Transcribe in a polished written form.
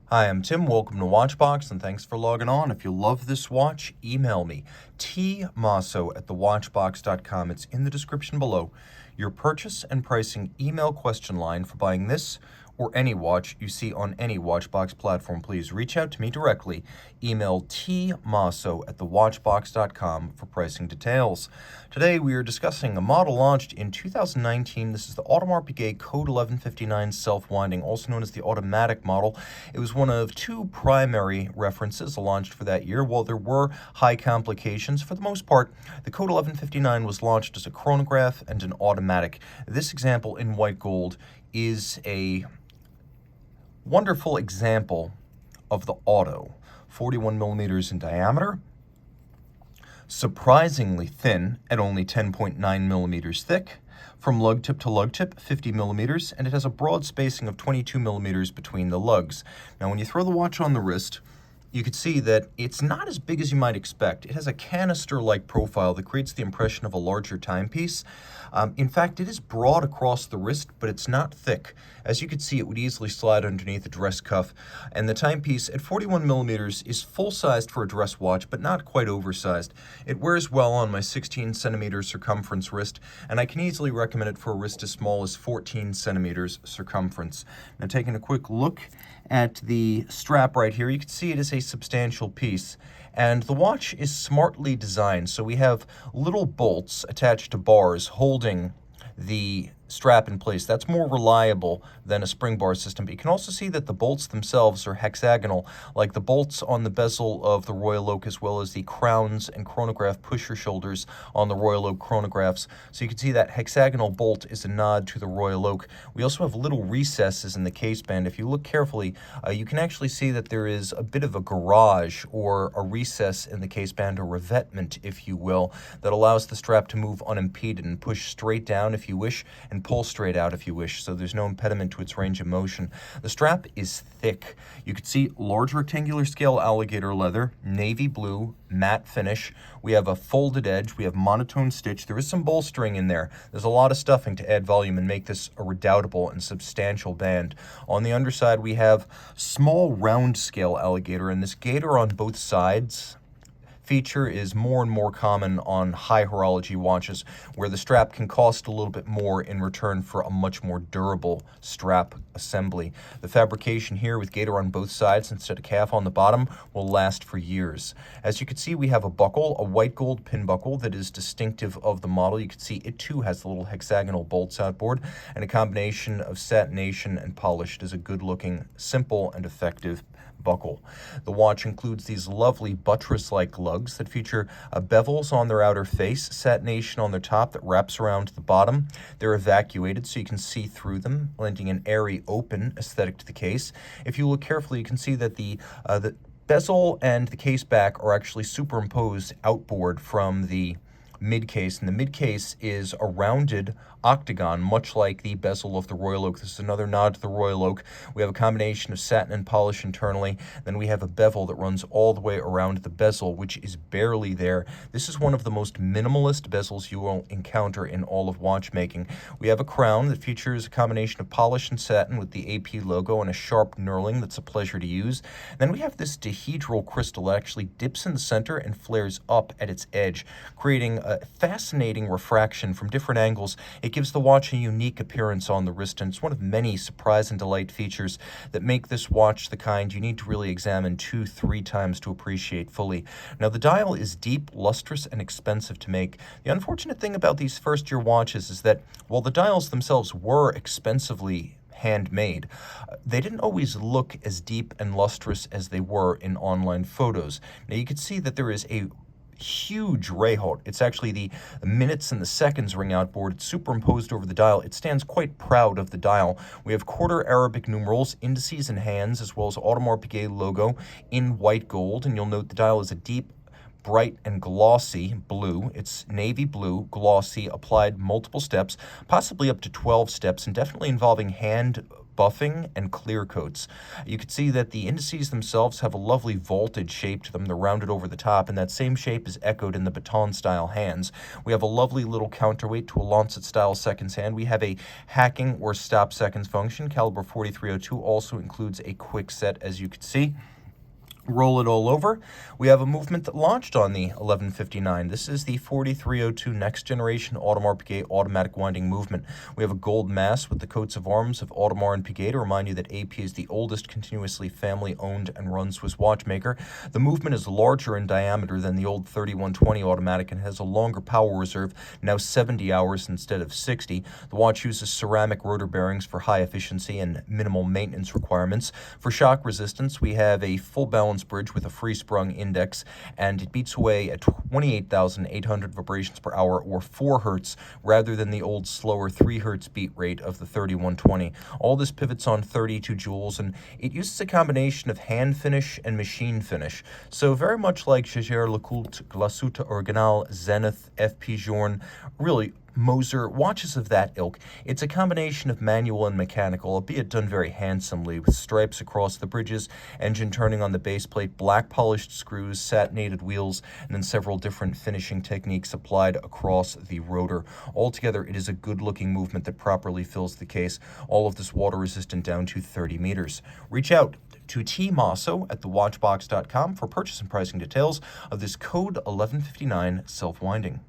Hi, I'm Tim. Welcome to Watchbox, and thanks for logging on. If you love this watch, email me, tmosso@thewatchbox.com. It's in the description below. Your purchase and pricing email question line for buying this or any watch you see on any Watchbox platform. Please reach out to me directly. Email tmosso@thewatchbox.com for pricing details. Today we are discussing a model launched in 2019. This is the Audemars Piguet Code 11.59 self-winding, also known as the automatic model. It was one of two primary references launched for that year. While there were high complications, for the most part, the Code 11.59 was launched as a chronograph and an automatic. This example in white gold is a wonderful example of the auto. 41 millimeters in diameter, surprisingly thin at only 10.9 millimeters thick, from lug tip to lug tip, 50 millimeters, and it has a broad spacing of 22 millimeters between the lugs. Now, when you throw the watch on the wrist, you can see that it's not as big as you might expect. It has a canister-like profile that creates the impression of a larger timepiece. In fact, it is broad across the wrist, but it's not thick. As you can see, it would easily slide underneath a dress cuff. And the timepiece at 41 millimeters is full-sized for a dress watch, but not quite oversized. It wears well on my 16 centimeter circumference wrist, and I can easily recommend it for a wrist as small as 14 centimeters circumference. Now, taking a quick look at the strap right here, you can see it is a substantial piece. And the watch is smartly designed, so we have little bolts attached to bars holding the strap in place. That's more reliable than a spring bar system. But you can also see that the bolts themselves are hexagonal, like the bolts on the bezel of the Royal Oak, as well as the crowns and chronograph pusher shoulders on the Royal Oak chronographs. So you can see that hexagonal bolt is a nod to the Royal Oak. We also have little recesses in the case band. If you look carefully, you can actually see that there is a bit of a garage or a recess in the case band, or revetment, if you will, that allows the strap to move unimpeded and push straight down if you wish, and pull straight out if you wish, so there's no impediment to its range of motion. The strap is thick. You can see large rectangular scale alligator leather, navy blue, matte finish. We have a folded edge. We have monotone stitch. There is some bolstering in there. There's a lot of stuffing to add volume and make this a redoubtable and substantial band. On the underside, we have small round scale alligator, and this gator on both sides feature is more and more common on high horology watches, where the strap can cost a little bit more in return for a much more durable strap assembly. The fabrication here with gator on both sides instead of calf on the bottom will last for years. As you can see, we have a buckle, a white gold pin buckle that is distinctive of the model. You can see it too has the little hexagonal bolts outboard, and a combination of satination and polish. It is a good looking, simple and effective buckle. The watch includes these lovely buttress-like lugs that feature bezels on their outer face, satination on their top that wraps around the bottom. They're evacuated so you can see through them, lending an airy, open aesthetic to the case. If you look carefully, you can see that the bezel and the case back are actually superimposed outboard from the mid case, and the mid case is a rounded octagon, much like the bezel of the Royal Oak. This is another nod to the Royal Oak. We have a combination of satin and polish internally. Then we have a bevel that runs all the way around the bezel, which is barely there. This is one of the most minimalist bezels you will encounter in all of watchmaking. We have a crown that features a combination of polish and satin with the AP logo and a sharp knurling that's a pleasure to use. Then we have this dihedral crystal that actually dips in the center and flares up at its edge, creating a fascinating refraction from different angles. It gives the watch a unique appearance on the wrist, and it's one of many surprise and delight features that make this watch the kind you need to really examine 2-3 times to appreciate fully. Now, the dial is deep, lustrous, and expensive to make. The unfortunate thing about these first-year watches is that while the dials themselves were expensively handmade, they didn't always look as deep and lustrous as they were in online photos. Now, you can see that there is a huge Rayhaut. It's actually the minutes and the seconds ring outboard. It's superimposed over the dial. It stands quite proud of the dial. We have quarter Arabic numerals, indices, and hands, as well as Audemars Piguet logo in white gold. And you'll note the dial is a deep, bright, and glossy blue. It's navy blue, glossy, applied multiple steps, possibly up to 12 steps, and definitely involving hand buffing, and clear coats. You can see that the indices themselves have a lovely vaulted shape to them. They're rounded over the top, and that same shape is echoed in the baton-style hands. We have a lovely little counterweight to a lancet-style seconds hand. We have a hacking or stop seconds function. Caliber 4302 also includes a quick set, as you can see. Roll it all over. We have a movement that launched on the 11.59. This is the 4302 next generation Audemars Piguet automatic winding movement. We have a gold mass with the coats of arms of Audemars and Piguet to remind you that AP is the oldest continuously family-owned and run Swiss watchmaker. The movement is larger in diameter than the old 3120 automatic and has a longer power reserve, now 70 hours instead of 60. The watch uses ceramic rotor bearings for high efficiency and minimal maintenance requirements. For shock resistance, we have a full balance bridge with a free-sprung index, and it beats away at 28,800 vibrations per hour, or 4 hertz, rather than the old slower 3 hertz beat rate of the 3120. All this pivots on 32 joules, and it uses a combination of hand finish and machine finish. So very much like Jaeger, LeCoultre, Glasuta Original, Zenith, FP Journe, really Moser, watches of that ilk. It's a combination of manual and mechanical, albeit done very handsomely, with stripes across the bridges, engine turning on the base plate, black polished screws, satinated wheels, and then several different finishing techniques applied across the rotor. Altogether, it is a good-looking movement that properly fills the case. All of this water-resistant down to 30 meters. Reach out to Team Mosso at thewatchbox.com for purchase and pricing details of this Code 11.59 self-winding.